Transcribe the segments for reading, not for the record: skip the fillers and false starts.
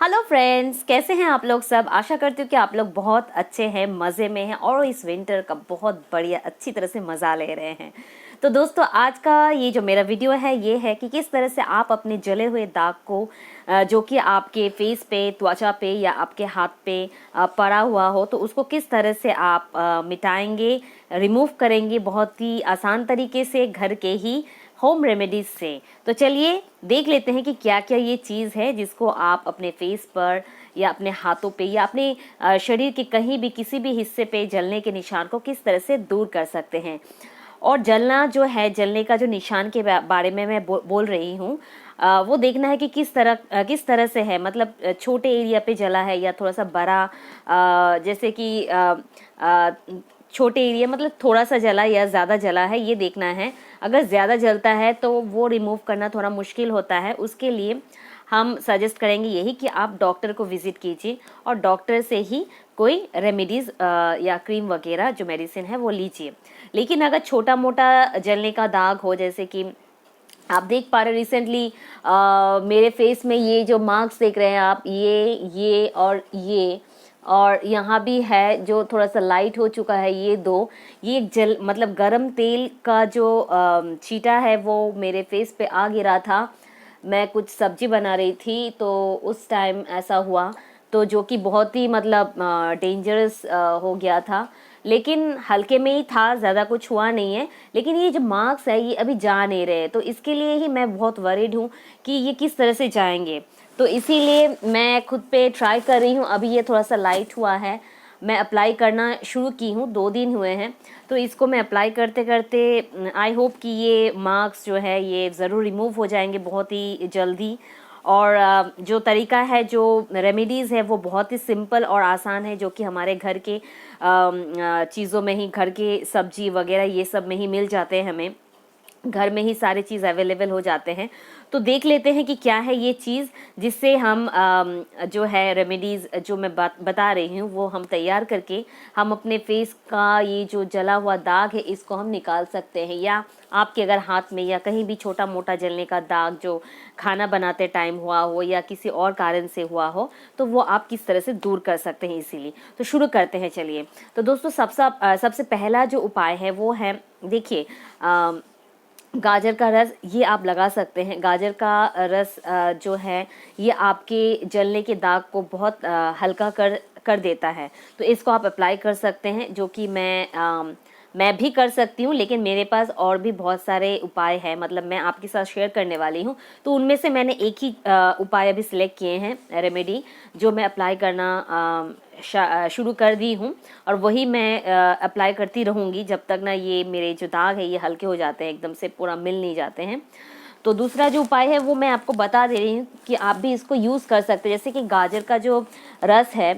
Hello friends, कैसे हैं आप लोग सब। आशा करती हूँ कि आप लोग बहुत अच्छे हैं, मज़े में हैं और इस विंटर का बहुत बढ़िया अच्छी तरह से मज़ा ले रहे हैं। तो दोस्तों, आज का ये जो मेरा वीडियो है ये है कि किस तरह से आप अपने जले हुए दाग को जो कि आपके फेस पे, त्वचा पे या आपके हाथ पे पड़ा हुआ हो, तो उसको किस तरह से आप मिटाएंगे, रिमूव करेंगे बहुत ही आसान तरीके से, घर के ही होम रेमेडीज से। तो चलिए देख लेते हैं कि क्या क्या ये चीज़ है जिसको आप अपने फेस पर या अपने हाथों पे या अपने शरीर के कहीं भी किसी भी हिस्से पे जलने के निशान को किस तरह से दूर कर सकते हैं। और जलना जो है, जलने का जो निशान के बारे में मैं बोल रही हूँ, वो देखना है कि किस तरह से है। मतलब छोटे एरिया पे जला है या थोड़ा सा बड़ा, जैसे कि छोटे एरिया मतलब थोड़ा सा जला या ज़्यादा जला है, ये देखना है। अगर ज़्यादा जलता है तो वो रिमूव करना थोड़ा मुश्किल होता है। उसके लिए हम सजेस्ट करेंगे यही कि आप डॉक्टर को विज़िट कीजिए और डॉक्टर से ही कोई रेमेडीज़ या क्रीम वगैरह जो मेडिसिन है वो लीजिए। लेकिन अगर छोटा मोटा जलने का दाग हो, जैसे कि आप देख पा रहे रिसेंटली मेरे फेस में ये जो मार्क्स देख रहे हैं आप, ये और यहाँ भी है जो थोड़ा सा लाइट हो चुका है, ये दो, ये जल मतलब गरम तेल का जो छींटा है वो मेरे फेस पे आ गिरा था। मैं कुछ सब्जी बना रही थी तो उस टाइम ऐसा हुआ, तो जो कि बहुत ही मतलब डेंजरस हो गया था। लेकिन हल्के में ही था, ज़्यादा कुछ हुआ नहीं है। लेकिन ये जो मार्क्स है ये अभी जा नहीं रहे, तो इसके लिए ही मैं बहुत वरीड हूँ कि ये किस तरह से जाएंगे। तो इसीलिए मैं खुद पे ट्राई कर रही हूँ। अभी ये थोड़ा सा लाइट हुआ है, मैं अप्लाई करना शुरू की हूँ, 2 दिन हुए हैं। तो इसको मैं अप्लाई करते करते आई होप कि ये मार्क्स जो है ये ज़रूर रिमूव हो जाएंगे बहुत ही जल्दी। और जो तरीका है, जो रेमेडीज़ है वो बहुत ही सिंपल और आसान है, जो कि हमारे घर के चीज़ों में ही, घर के सब्जी वगैरह ये सब में ही मिल जाते हैं। हमें घर में ही सारी चीज़ अवेलेबल हो जाते हैं। तो देख लेते हैं कि क्या है ये चीज़ जिससे हम जो है रेमेडीज़ जो मैं बता रही हूँ वो हम तैयार करके हम अपने फेस का ये जो जला हुआ दाग है इसको हम निकाल सकते हैं। या आपके अगर हाथ में या कहीं भी छोटा मोटा जलने का दाग जो खाना बनाते टाइम हुआ हो या किसी और कारण से हुआ हो, तो वो आप किस तरह से दूर कर सकते हैं इसीलिए। तो शुरू करते हैं चलिए। तो दोस्तों, सबसे पहला जो उपाय है वो है, देखिए, गाजर का रस ये आप लगा सकते हैं। गाजर का रस जो है ये आपके जलने के दाग को बहुत हल्का कर कर देता है। तो इसको आप अप्लाई कर सकते हैं, जो कि मैं भी कर सकती हूँ, लेकिन मेरे पास और भी बहुत सारे उपाय हैं। मतलब मैं आपके साथ शेयर करने वाली हूँ, तो उनमें से मैंने एक ही उपाय अभी सिलेक्ट किए हैं, रेमेडी, जो मैं अप्लाई करना शुरू कर दी हूँ। और वही मैं अप्लाई करती रहूँगी जब तक ना ये मेरे जो दाग है ये हल्के हो जाते हैं, एकदम से पूरा मिल नहीं जाते हैं। तो दूसरा जो उपाय है वो मैं आपको बता दे रही हूँ कि आप भी इसको यूज़ कर सकते हैं। जैसे कि गाजर का जो रस है,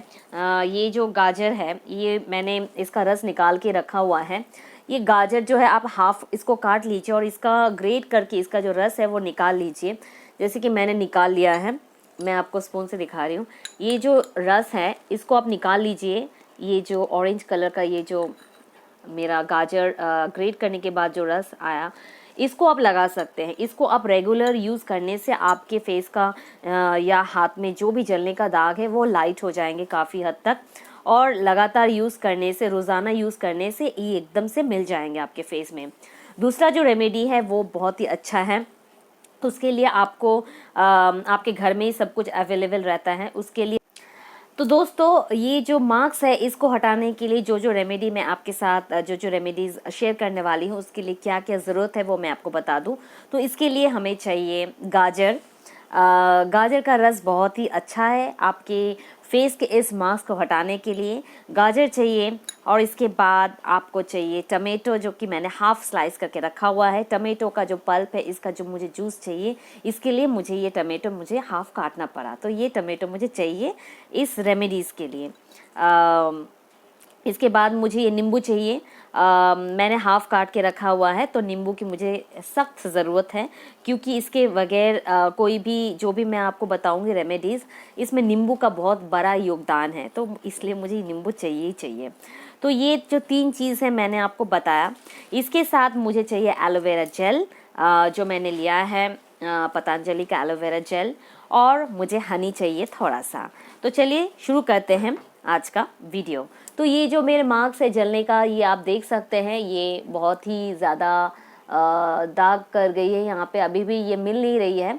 ये जो गाजर है ये मैंने इसका रस निकाल के रखा हुआ है। ये गाजर जो है आप हाफ इसको काट लीजिए और इसका ग्रेट करके इसका जो रस है वो निकाल लीजिए। जैसे कि मैंने निकाल लिया है, मैं आपको स्पून से दिखा रही हूँ। ये जो रस है इसको आप निकाल लीजिए। ये जो ऑरेंज कलर का ये जो मेरा गाजर ग्रेट करने के बाद जो रस आया, इसको आप लगा सकते हैं। इसको आप रेगुलर यूज़ करने से आपके फेस का या हाथ में जो भी जलने का दाग है वो लाइट हो जाएंगे काफ़ी हद तक। और लगातार यूज़ करने से, रोज़ाना यूज़ करने से ये एकदम से मिल जाएंगे आपके फेस में। दूसरा जो रेमेडी है वो बहुत ही अच्छा है। तो उसके लिए आपको आपके घर में ही सब कुछ अवेलेबल रहता है उसके लिए। तो दोस्तों, ये जो मार्क्स है इसको हटाने के लिए जो जो रेमेडी मैं आपके साथ जो जो रेमेडीज़ शेयर करने वाली हूँ उसके लिए क्या क्या ज़रूरत है वो मैं आपको बता दूँ। तो इसके लिए हमें चाहिए गाजर। गाजर का रस बहुत ही अच्छा है आपके फेस के इस मार्क्स को हटाने के लिए। गाजर चाहिए और इसके बाद आपको चाहिए टमेटो, जो कि मैंने हाफ स्लाइस करके रखा हुआ है। टमेटो का जो पल्प है इसका जो मुझे जूस चाहिए, इसके लिए मुझे ये टमेटो मुझे हाफ काटना पड़ा, तो ये टमेटो मुझे चाहिए इस रेमेडीज़ के लिए। इसके बाद मुझे ये नींबू चाहिए। मैंने हाफ़ काट के रखा हुआ है, तो नींबू की मुझे सख्त ज़रूरत है, क्योंकि इसके बगैर कोई भी जो भी मैं आपको बताऊंगी रेमेडीज़, इसमें नींबू का बहुत बड़ा योगदान है, तो इसलिए मुझे नींबू चाहिए ही चाहिए। तो ये जो 3 चीज़ है मैंने आपको बताया। इसके साथ मुझे चाहिए एलोवेरा जेल, जो मैंने लिया है पतंजलि का एलोवेरा जेल और मुझे हनी चाहिए थोड़ा सा। तो चलिए शुरू करते हैं आज का वीडियो। तो ये जो मेरे मार्क्स है जलने का, ये आप देख सकते हैं, ये बहुत ही ज़्यादा दाग कर गई है यहाँ पे, अभी भी ये मिल नहीं रही है।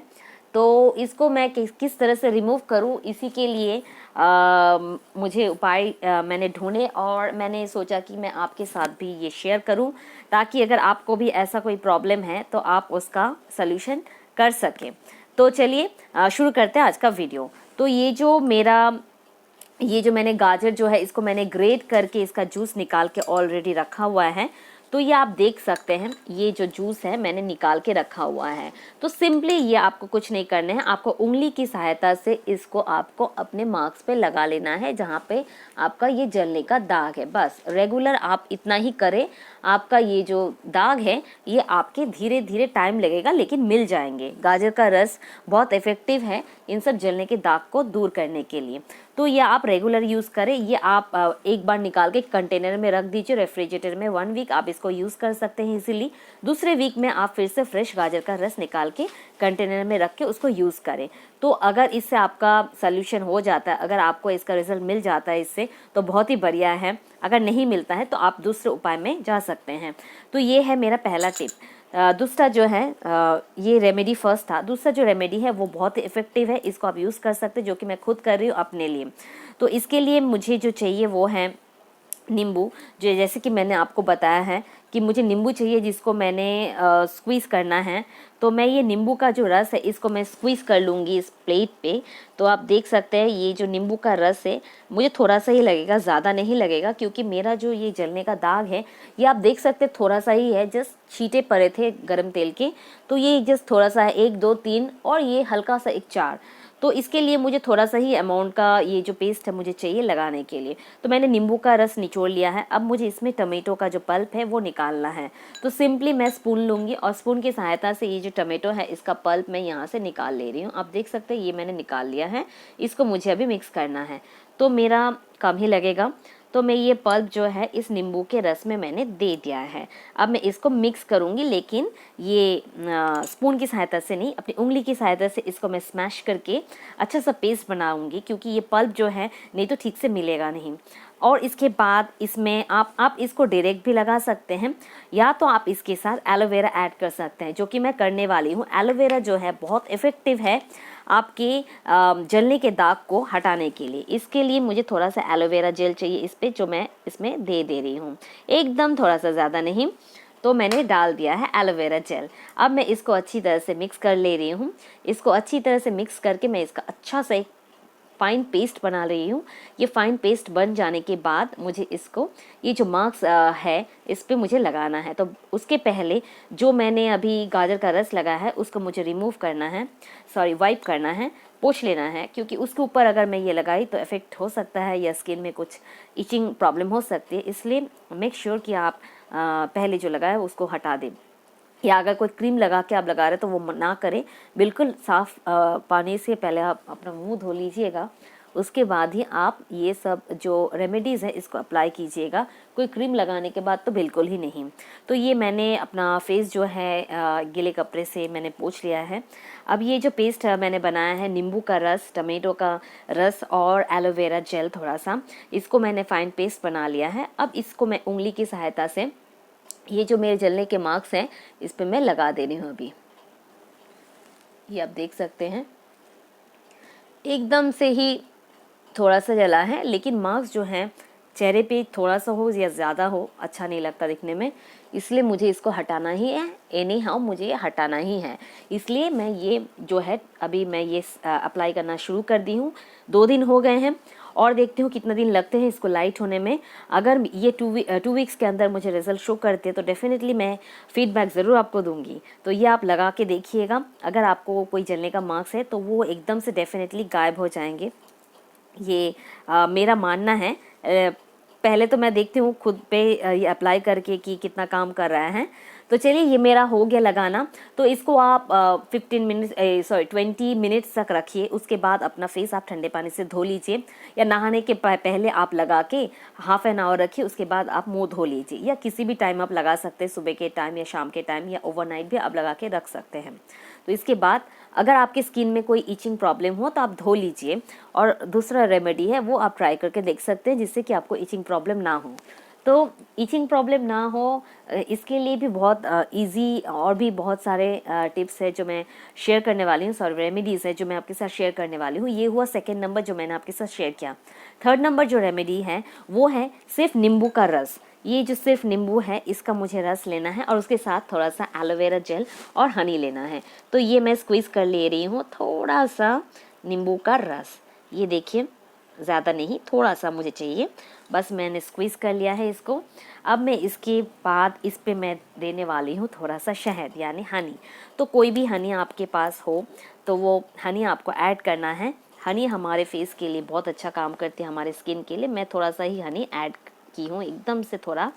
तो इसको मैं किस तरह से रिमूव करूँ, इसी के लिए मुझे उपाय मैंने ढूंढे और मैंने सोचा कि मैं आपके साथ भी ये शेयर करूं, ताकि अगर आपको भी ऐसा कोई प्रॉब्लम है तो आप उसका सलूशन कर सकें। तो चलिए शुरू करते हैं आज का वीडियो। तो ये जो मैंने गाजर जो है, इसको मैंने ग्रेट करके इसका जूस निकाल के ऑलरेडी रखा हुआ है। तो ये आप देख सकते हैं, ये जो जूस है मैंने निकाल के रखा हुआ है। तो सिंपली ये आपको कुछ नहीं करना है, आपको उंगली की सहायता से इसको आपको अपने मार्क्स पे लगा लेना है जहाँ पे आपका ये जलने का दाग है। बस रेगुलर आप इतना ही करें, आपका ये जो दाग है ये आपके धीरे धीरे टाइम लगेगा लेकिन मिल जाएंगे। गाजर का रस बहुत इफेक्टिव है इन सब जलने के दाग को दूर करने के लिए। तो ये आप रेगुलर यूज़ करें। ये आप एक बार निकाल के कंटेनर में रख दीजिए रेफ्रिजरेटर में, 1 वीक आप इसको यूज़ कर सकते हैं इजीली। दूसरे वीक में आप फिर से फ्रेश गाजर का रस निकाल के कंटेनर में रख के उसको यूज़ करें। तो अगर इससे आपका सल्यूशन हो जाता है, अगर आपको इसका रिजल्ट मिल जाता है इससे, तो बहुत ही बढ़िया है। अगर नहीं मिलता है तो आप दूसरे उपाय में जा सकते हैं। तो ये है मेरा पहला टिप। दूसरा जो है, ये रेमेडी फर्स्ट था। दूसरा जो रेमेडी है वो बहुत ही इफेक्टिव है, इसको आप यूज़ कर सकते हैं, जो कि मैं खुद कर रही हूँ अपने लिए। तो इसके लिए मुझे जो चाहिए वो है नींबू। जो जैसे कि मैंने आपको बताया है कि मुझे नींबू चाहिए, जिसको मैंने स्क्वीज़ करना है। तो मैं ये नींबू का जो रस है इसको मैं स्क्वीज़ कर लूँगी इस प्लेट पे। तो आप देख सकते हैं ये जो नींबू का रस है मुझे थोड़ा सा ही लगेगा, ज़्यादा नहीं लगेगा, क्योंकि मेरा जो ये जलने का दाग है ये आप देख सकते हैं थोड़ा सा ही है, जस्ट छींटे पड़े थे गर्म तेल के। तो ये जस्ट थोड़ा सा है, 1 2 3 और ये हल्का सा 1 4। तो इसके लिए मुझे थोड़ा सा ही अमाउंट का ये जो पेस्ट है मुझे चाहिए लगाने के लिए। तो मैंने नींबू का रस निचोड़ लिया है। अब मुझे इसमें टमेटो का जो पल्प है वो निकालना है। तो सिंपली मैं स्पून लूँगी और स्पून की सहायता से ये जो टमेटो है इसका पल्प मैं यहाँ से निकाल ले रही हूँ। आप देख सकते हैं ये मैंने निकाल लिया है। इसको मुझे अभी मिक्स करना है, तो मेरा कम ही लगेगा। तो मैं ये पल्प जो है इस नींबू के रस में मैंने दे दिया है। अब मैं इसको मिक्स करूँगी, लेकिन ये स्पून की सहायता से नहीं, अपनी उंगली की सहायता से इसको मैं स्मैश करके अच्छा सा पेस्ट बनाऊँगी, क्योंकि ये पल्प जो है नहीं तो ठीक से मिलेगा नहीं। और इसके बाद इसमें आप इसको डायरेक्ट भी लगा सकते हैं, या तो आप इसके साथ एलोवेरा ऐड कर सकते हैं, जो कि मैं करने वाली हूँ। एलोवेरा जो है बहुत इफ़ेक्टिव है आपके जलने के दाग को हटाने के लिए। इसके लिए मुझे थोड़ा सा एलोवेरा जेल चाहिए इस पे, जो मैं इसमें दे रही हूँ, एकदम थोड़ा सा, ज़्यादा नहीं। तो मैंने डाल दिया है एलोवेरा जेल। अब मैं इसको अच्छी तरह से मिक्स कर ले रही हूँ। इसको अच्छी तरह से मिक्स करके मैं इसका अच्छा सा एक फाइन पेस्ट बना रही हूँ। ये फाइन पेस्ट बन जाने के बाद मुझे इसको, ये जो मार्क्स है इस पे मुझे लगाना है। तो उसके पहले जो मैंने अभी गाजर का रस लगाया है उसको मुझे रिमूव करना है, वाइप करना है, पोंछ लेना है, क्योंकि उसके ऊपर अगर मैं ये लगाई तो इफेक्ट हो सकता है या स्किन में कुछ इचिंग प्रॉब्लम हो सकती है। इसलिए मेक श्योर कि आप पहले जो लगाए उसको हटा दें, या अगर कोई क्रीम लगा के आप लगा रहे तो वो ना करें। बिल्कुल साफ़ पानी से पहले आप अपना मुंह धो लीजिएगा, उसके बाद ही आप ये सब जो रेमेडीज़ है इसको अप्लाई कीजिएगा। कोई क्रीम लगाने के बाद तो बिल्कुल ही नहीं। तो ये मैंने अपना फेस जो है गीले कपड़े से मैंने पोंछ लिया है। अब ये जो पेस्ट मैंने बनाया है, नींबू का रस, टमेटो का रस और एलोवेरा जेल थोड़ा सा, इसको मैंने फाइन पेस्ट बना लिया है। अब इसको मैं उंगली की सहायता से, ये जो मेरे जलने के मार्क्स हैं इस पे मैं लगा दे रही हूँ। अभी ये आप देख सकते हैं एकदम से ही थोड़ा सा जला है, लेकिन मार्क्स जो हैं चेहरे पे थोड़ा सा हो या ज़्यादा हो अच्छा नहीं लगता दिखने में, इसलिए मुझे इसको हटाना ही है। एनी हाउ मुझे ये हटाना ही है, इसलिए मैं ये जो है अभी मैं ये अप्लाई करना शुरू कर दी हूँ। 2 दिन हो गए हैं और देखती हूँ कितना दिन लगते हैं इसको लाइट होने में। अगर ये 2 वीक्स के अंदर मुझे रिजल्ट शो करते हैं तो डेफिनेटली मैं फीडबैक ज़रूर आपको दूंगी। तो ये आप लगा के देखिएगा, अगर आपको कोई जलने का मार्क्स है तो वो एकदम से डेफिनेटली गायब हो जाएंगे। ये मेरा मानना है। पहले तो मैं देखती हूँ खुद पे ये अप्लाई करके कि कितना काम कर रहा है। तो चलिए ये मेरा हो गया लगाना। तो इसको आप 20 मिनट्स तक रखिए। उसके बाद अपना फेस आप ठंडे पानी से धो लीजिए, या नहाने के पहले आप लगा के हाफ एन आवर रखिए। उसके बाद आप मुंह धो लीजिए, या किसी भी टाइम आप लगा सकते हैं, सुबह के टाइम या शाम के टाइम या ओवरनाइट भी आप लगा के रख सकते हैं। तो इसके बाद अगर आपकी स्किन में कोई इचिंग प्रॉब्लम हो तो आप धो लीजिए। और दूसरा रेमेडी है वो आप ट्राई करके देख सकते हैं, जिससे कि आपको इचिंग प्रॉब्लम ना हो। तो इचिंग प्रॉब्लम ना हो इसके लिए भी बहुत इजी और भी बहुत सारे टिप्स है जो मैं शेयर करने वाली हूँ, सॉरी रेमेडीज़ है जो मैं आपके साथ शेयर करने वाली हूँ। ये हुआ सेकंड नंबर जो मैंने आपके साथ शेयर किया। थर्ड नंबर जो रेमेडी है वो है सिर्फ नींबू का रस। ये जो सिर्फ नींबू है इसका मुझे रस लेना है और उसके साथ थोड़ा सा एलोवेरा जेल और हनी लेना है। तो ये मैं स्क्वीज़ कर ले रही हूँ थोड़ा सा नींबू का रस। ये देखिए ज़्यादा नहीं, थोड़ा सा मुझे चाहिए, बस मैंने स्क्वीज़ कर लिया है इसको। अब मैं इसके बाद इस पे मैं देने वाली हूँ थोड़ा सा शहद यानी हनी। तो कोई भी हनी आपके पास हो तो वो हनी आपको ऐड करना है। हनी हमारे फेस के लिए बहुत अच्छा काम करती है, हमारे स्किन के लिए। मैं थोड़ा सा ही हनी ऐड की हूँ, एकदम से थोड़ा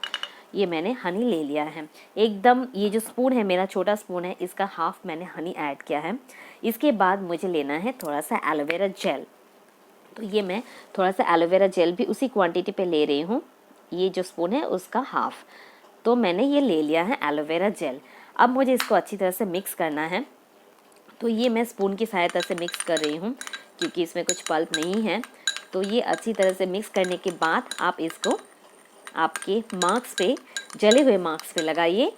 ये मैंने हनी ले लिया है एकदम। ये जो स्पून है मेरा छोटा स्पून है, इसका हाफ मैंने हनी ऐड किया है। इसके बाद मुझे लेना है थोड़ा सा एलोवेरा जेल। तो ये मैं थोड़ा सा एलोवेरा जेल भी उसी क्वांटिटी पे ले रही हूँ, ये जो स्पून है उसका हाफ। तो मैंने ये ले लिया है एलोवेरा जेल। अब मुझे इसको अच्छी तरह से मिक्स करना है। तो ये मैं स्पून की सहायता से मिक्स कर रही हूँ क्योंकि इसमें कुछ पल्प नहीं है। तो ये अच्छी तरह से मिक्स करने के बाद आप इसको आपके मार्क्स पे, जले हुए मार्क्स पे लगाइए।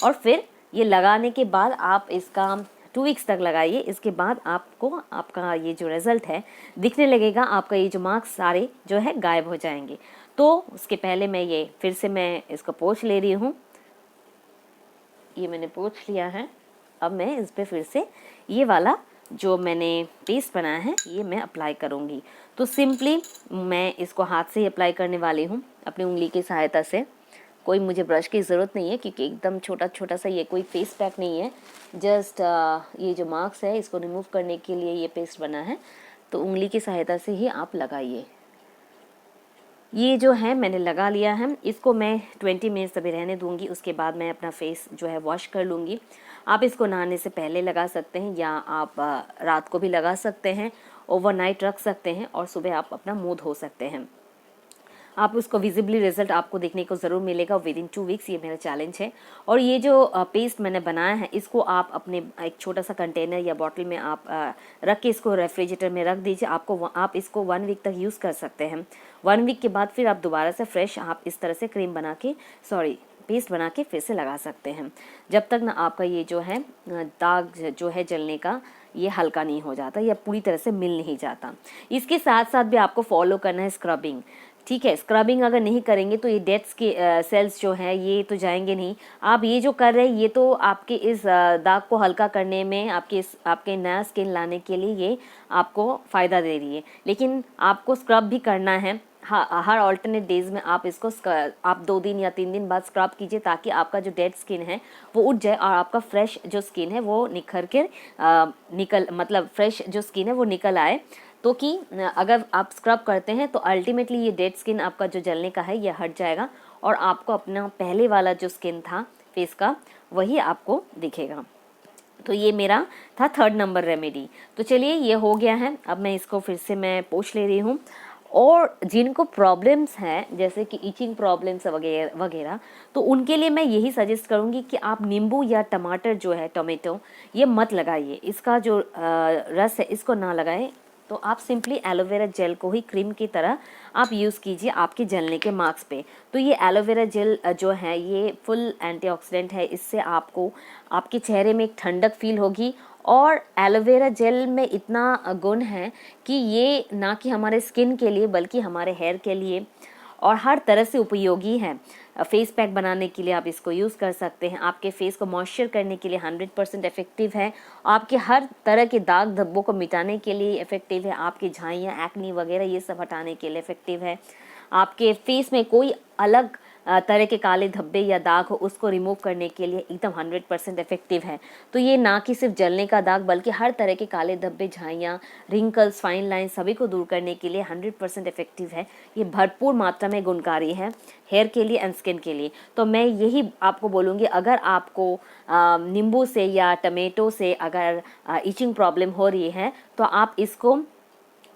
और फिर ये लगाने के बाद आप इसका 2 वीक्स तक लगाइए। इसके बाद आपको आपका ये जो रिज़ल्ट है दिखने लगेगा, आपका ये जो मार्क्स सारे जो है गायब हो जाएंगे। तो उसके पहले मैं ये फिर से मैं इसको पोंछ ले रही हूँ। ये मैंने पोंछ लिया है। अब मैं इस पर फिर से ये वाला जो मैंने पेस्ट बनाया है ये मैं अप्लाई करूँगी। तो सिंपली मैं इसको हाथ से ही अप्लाई करने वाली हूँ अपनी उंगली की सहायता से। कोई मुझे ब्रश की ज़रूरत नहीं है क्योंकि एकदम छोटा छोटा सा ये कोई फेस पैक नहीं है। जस्ट ये जो मार्क्स है इसको रिमूव करने के लिए ये पेस्ट बना है। तो उंगली की सहायता से ही आप लगाइए। ये जो है मैंने लगा लिया है, इसको मैं 20 मिनट्स अभी रहने दूंगी। उसके बाद मैं अपना फेस जो है वॉश कर लूँगी। आप इसको नहाने से पहले लगा सकते हैं या आप रात को भी लगा सकते हैं, ओवरनाइट रख सकते हैं और सुबह आप अपना मुंह धो सकते हैं। आप उसको विजिबली रिजल्ट आपको देखने को ज़रूर मिलेगा विद इन 2 वीक्स। ये मेरा चैलेंज है। और ये जो पेस्ट मैंने बनाया है इसको आप अपने एक छोटा सा कंटेनर या बॉटल में आप रख के इसको रेफ्रिजरेटर में रख दीजिए। आप इसको 1 वीक तक यूज़ कर सकते हैं। 1 वीक के बाद फिर आप दोबारा से फ्रेश आप इस तरह से क्रीम बना के पेस्ट बना के फिर से लगा सकते हैं, जब तक ना आपका ये जो है दाग जो है जलने का ये हल्का नहीं हो जाता या पूरी तरह से मिल नहीं जाता। इसके साथ साथ भी आपको फॉलो करना है स्क्रबिंग। ठीक है, स्क्रबिंग अगर नहीं करेंगे तो ये डेड सेल्स जो है ये तो जाएंगे नहीं। आप ये जो कर रहे हैं ये तो आपके इस दाग को हल्का करने में, आपके नया स्किन लाने के लिए ये आपको फ़ायदा दे रही है। लेकिन आपको स्क्रब भी करना है। हाँ, हर ऑल्टरनेट डेज में आप इसको आप 2 दिन या 3 दिन बाद स्क्रब कीजिए ताकि आपका जो डेड स्किन है वो उठ जाए और आपका फ्रेश जो स्किन है वो निखर के मतलब फ्रेश जो स्किन है वो निकल आए। तो कि अगर आप स्क्रब करते हैं तो अल्टीमेटली ये डेड स्किन आपका जो जलने का है ये हट जाएगा और आपको अपना पहले वाला जो स्किन था फेस का वही आपको दिखेगा। तो ये मेरा था थर्ड नंबर रेमेडी। तो चलिए ये हो गया है। अब मैं इसको फिर से मैं पोंछ ले रही हूँ। और जिनको प्रॉब्लम्स हैं जैसे कि इचिंग प्रॉब्लम्स वगैरह वगैरह, तो उनके लिए मैं यही सजेस्ट करूँगी कि आप नींबू या टमाटर जो है टोमेटो ये मत लगाइए। इसका जो रस है इसको ना लगाएं। तो आप सिंपली एलोवेरा जेल को ही क्रीम की तरह आप यूज़ कीजिए आपके जलने के मार्क्स पे। तो ये एलोवेरा जेल जो है ये फुल एंटीऑक्सीडेंट है। इससे आपको आपके चेहरे में एक ठंडक फील होगी। और एलोवेरा जेल में इतना गुण है कि ये ना कि हमारे स्किन के लिए बल्कि हमारे हेयर के लिए और हर तरह से उपयोगी है। फेस पैक बनाने के लिए आप इसको यूज़ कर सकते हैं। आपके फेस को मॉइस्चर करने के लिए 100% इफेक्टिव है। आपके हर तरह के दाग धब्बों को मिटाने के लिए इफेक्टिव है। आपकी झाइयाँ, एक्नी वगैरह ये सब हटाने के लिए इफेक्टिव है। आपके फेस में कोई अलग तरह के काले धब्बे या दाग हो उसको रिमूव करने के लिए एकदम 100% इफेक्टिव है। तो ये ना कि सिर्फ जलने का दाग बल्कि हर तरह के काले धब्बे, झाइयाँ, रिंकल्स, फाइन लाइन सभी को दूर करने के लिए 100% इफेक्टिव है। ये भरपूर मात्रा में गुणकारी है हेयर के लिए एंड स्किन के लिए। तो मैं यही आपको बोलूँगी, अगर आपको नींबू से या टमेटो से अगर इचिंग प्रॉब्लम हो रही है तो आप इसको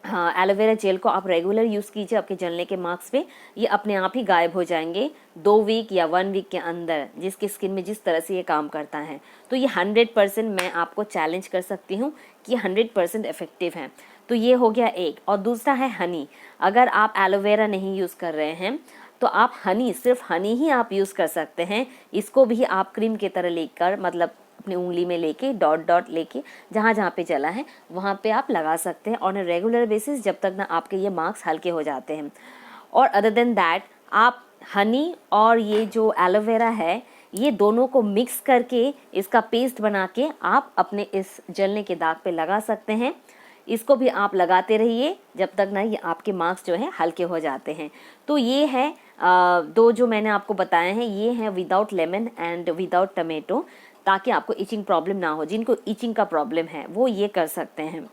हाँ, एलोवेरा जेल को आप रेगुलर यूज़ कीजिए आपके जलने के मार्क्स पे, ये अपने आप ही गायब हो जाएंगे 2 वीक या 1 वीक के अंदर, जिसकी स्किन में जिस तरह से ये काम करता है। तो ये 100% मैं आपको चैलेंज कर सकती हूँ कि 100% इफेक्टिव है। तो ये हो गया एक। और दूसरा है हनी। अगर आप एलोवेरा नहीं यूज़ कर रहे हैं तो आप हनी, सिर्फ हनी ही आप यूज़ कर सकते हैं। इसको भी आप क्रीम की तरह लेकर, मतलब अपनी उंगली में लेके डॉट डॉट लेके जहाँ जहाँ पे जला है वहाँ पे आप लगा सकते हैं ऑन अ रेगुलर बेसिस, जब तक ना आपके ये मार्क्स हल्के हो जाते हैं। और अदर देन दैट, आप हनी और ये जो एलोवेरा है, ये दोनों को मिक्स करके इसका पेस्ट बना के आप अपने इस जलने के दाग पे लगा सकते हैं। इसको भी आप लगाते रहिए जब तक ना ये आपके मार्क्स जो है हल्के हो जाते हैं। तो ये है दो जो मैंने आपको बताए हैं, ये हैं without lemon and without tomato, ताकि आपको इचिंग प्रॉब्लम ना हो। जिनको इचिंग का प्रॉब्लम है वो ये कर सकते हैं।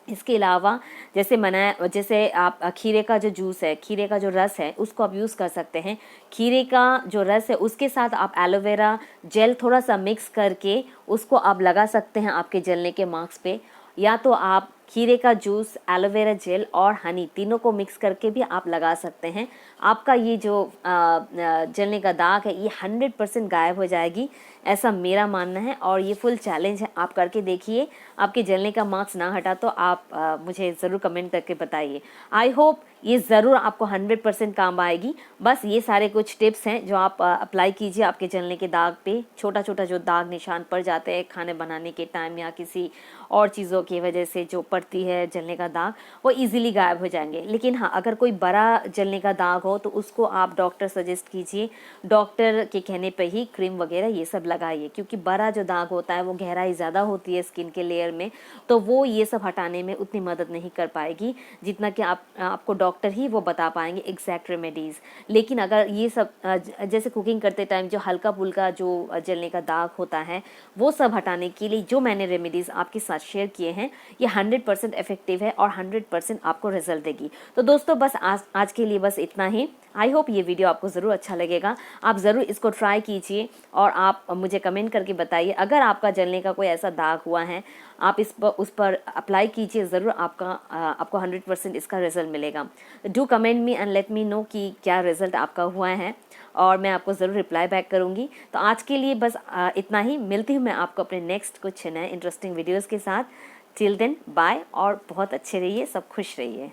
इसके अलावा जैसे आप खीरे का जो जूस है, खीरे का जो रस है, उसको आप यूज़ कर सकते हैं। खीरे का जो रस है उसके साथ आप एलोवेरा जेल थोड़ा सा मिक्स करके उसको आप लगा सकते हैं आपके जलने के मार्क्स पे। या तो आप खीरे का जूस, एलोवेरा जेल और हनी तीनों को मिक्स करके भी आप लगा सकते हैं। आपका ये जो जलने का दाग है ये 100% गायब हो जाएगी, ऐसा मेरा मानना है। और ये फुल चैलेंज है, आप करके देखिए। आपके जलने का मार्क्स ना हटा तो आप मुझे ज़रूर कमेंट करके बताइए। आई होप ये ज़रूर आपको 100% काम आएगी। बस ये सारे कुछ टिप्स हैं जो आप अप्लाई कीजिए आपके जलने के दाग पे। छोटा छोटा जो दाग निशान पड़ जाते हैं खाने बनाने के टाइम या किसी और चीज़ों की वजह से जो पड़ती है जलने का दाग, वो इजीली गायब हो जाएंगे। लेकिन हाँ, अगर कोई बड़ा जलने का दाग हो तो उसको आप डॉक्टर सजेस्ट कीजिए, डॉक्टर के कहने पे ही क्रीम वगैरह ये सब लगाइए। क्योंकि बड़ा जो दाग होता है वो गहराई ज़्यादा होती है स्किन के लेयर में, तो वो ये सब हटाने में उतनी मदद नहीं कर पाएगी जितना कि आपको डॉक्टर ही वो बता पाएंगे एग्जैक्ट रेमेडीज़। लेकिन अगर ये सब जैसे कुकिंग करते टाइम जो हल्का फुल्का जो जलने का दाग होता है वो सब हटाने के लिए जो मैंने रेमेडीज़ आपके साथ शेयर किए हैं, ये 100% इफेक्टिव है और 100% आपको रिजल्ट देगी। तो दोस्तों बस आज के लिए बस इतना ही। आई होप ये वीडियो आपको ज़रूर अच्छा लगेगा। आप ज़रूर इसको ट्राई कीजिए और आप मुझे कमेंट करके बताइए। अगर आपका जलने का कोई ऐसा दाग हुआ है, आप उस पर अप्लाई कीजिए, ज़रूर आपको 100% इसका रिजल्ट मिलेगा। Do comment me and let me know कि क्या रिजल्ट आपका हुआ है, और मैं आपको ज़रूर रिप्लाई बैक करूँगी। तो आज के लिए बस इतना ही। मिलती हूँ मैं आपको अपने नेक्स्ट कुछ नए इंटरेस्टिंग वीडियोज़ के साथ। टिल देन बाय, और बहुत अच्छे रहिए, सब खुश रहिए।